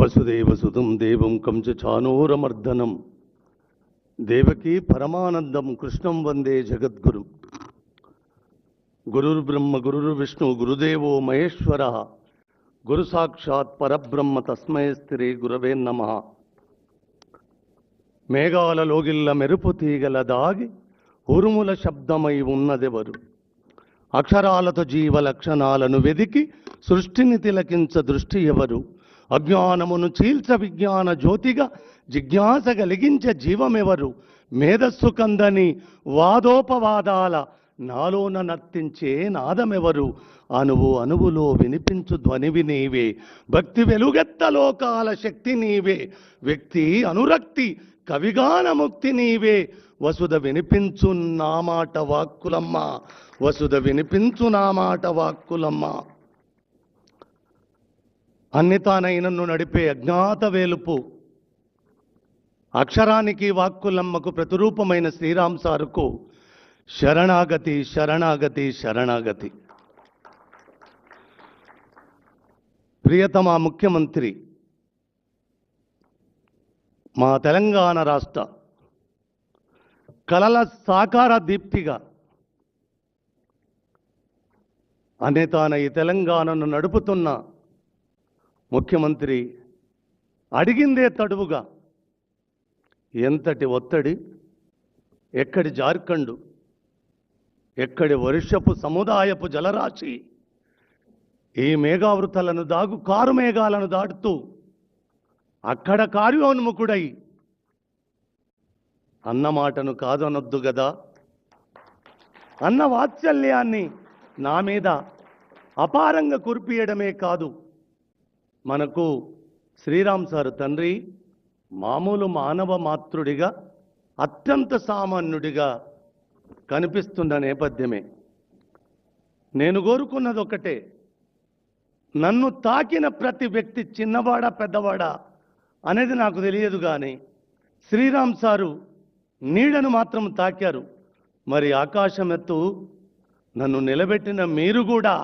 వసుదేవసుతం దేవం కంచచానూరమర్దనం దేవకీ పరమానందం కృష్ణం వందే జగద్గురు. గురుర్బ్రహ్మ గురుర్విష్ణు గురుదేవో మహేశ్వర గురు సాక్షాత్ పరబ్రహ్మ తస్మై శ్రీ గురవే నమః. మేఘాల లోగిల్ల మెరుపు తీగల దాగి ఉరుముల శబ్దమై ఉన్నదెవరు? అక్షరాలతో జీవ లక్షణాలను వెదికి సృష్టిని తిలకించ దృష్టి ఎవరు? అజ్ఞానమును చీల్చ విజ్ఞాన జ్యోతిగా జిజ్ఞాస కలిగించే జీవమెవరు? మేధస్సు కందని వాదోపవాదాల నాలోన నర్తించే నాదమెవరు? అణువు అణువులో వినిపించు ధ్వనివి నీవే, భక్తి వెలుగెత్త లోకాల శక్తి నీవే, వ్యక్తి అనురక్తి కవిగాన ముక్తి నీవే. వసుధ వినిపించు నా మాట వాక్కులమ్మ, వసుధ వినిపించు నా మాట వాక్కులమ్మ. అన్ని తానై నన్ను నడిపే అజ్ఞాత వేలుపు అక్షరానికి వాక్కులమ్మకు ప్రతిరూపమైన శ్రీరామ్ సారుకు శరణాగతి శరణాగతి శరణాగతి. ప్రియతమ ముఖ్యమంత్రి, మా తెలంగాణ రాష్ట్ర కలల సాకార దీప్తిగా అనేతాన ఈ తెలంగాణను నడుపుతున్న ముఖ్యమంత్రి అడిగిందే తడువుగా ఎంతటి ఒత్తిడి, ఎక్కడి జార్ఖండ్, ఎక్కడి వర్షపు సముదాయపు జలరాశి ఈ మేఘావృతలను కారు మేఘాలను దాటుతూ అక్కడ కార్యోన్ముఖుడై అన్న మాటను కాదనొద్దు గదా, అన్న వాత్సల్యాన్ని నా మీద అపారంగా కురిపియడమే కాదు, మనకు శ్రీరామ్ సార్ తండ్రి మామూలు మానవ మాతృడిగా అత్యంత సామాన్యుడిగా కనిపిస్తున్న నేపథ్యమే. నేను కోరుకున్నది ఒకటే, నన్ను తాకిన ప్రతి వ్యక్తి చిన్నవాడా పెద్దవాడా అనేది నాకు తెలియదు, కానీ శ్రీరామ్ సారు నీడను మాత్రం తాకారు. మరి ఆకాశం ఎత్తు నన్ను నిలబెట్టిన మీరు కూడా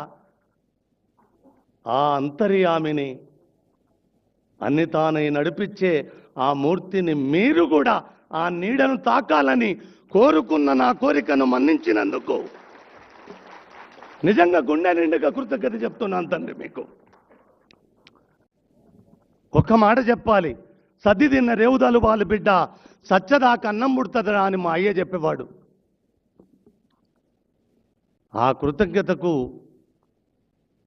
ఆ అంతర్యామిని, అన్ని తానై నడిపించే ఆ మూర్తిని మీరు కూడా ఆ నీడను తాకాలని కోరుకున్న నా కోరికను మన్నించినందుకు నిజంగా గుండె నిండుగా కృతజ్ఞత చెప్తున్నాను తండ్రి. మీకు ఒక్క మాట చెప్పాలి, సద్ది తిన్న రేవుదాలు వాళ్ళ బిడ్డ సచ్చదాకా అన్నం పుడుతుందా అని మా అయ్య చెప్పేవాడు. ఆ కృతజ్ఞతకు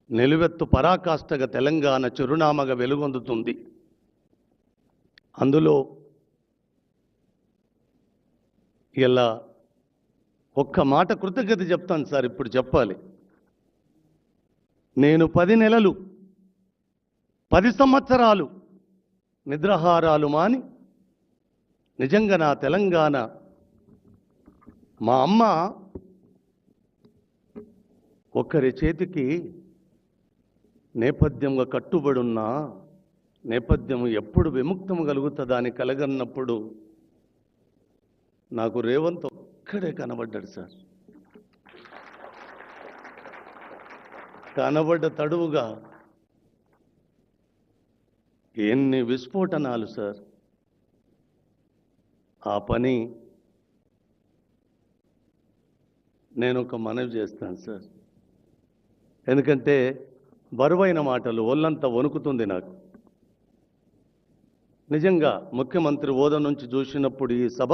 నిలువెత్తు పరాకాష్ఠగా తెలంగాణ చిరునామగా వెలుగొందుతుంది. అందులో ఇలా ఒక్క మాట కృతజ్ఞత చెప్తాను సార్, ఇప్పుడు చెప్పాలి. నేను 10 నెలలు 10 సంవత్సరాలు నిద్రాహారాలు మాని నిజంగా నా తెలంగాణ, మా అమ్మ ఒకరి చేతికి నేపథ్యంగా కట్టుబడున్న నేపథ్యం ఎప్పుడు విముక్తం కలుగుతుందా అని కలగన్నప్పుడు నాకు రేవంత్ ఒక్కడే కనబడ్డాడు సార్. కనబడ్డ తడువుగా ఎన్ని విస్ఫోటనాలు సార్. ఆ పని నేను ఒక మనవి చేస్తాను సార్, ఎందుకంటే బరువైన మాటలు, ఒళ్ళంతా వణుకుతుంది నాకు. నిజంగా ముఖ్యమంత్రి హోదా నుంచి చూసినప్పుడు ఈ సభ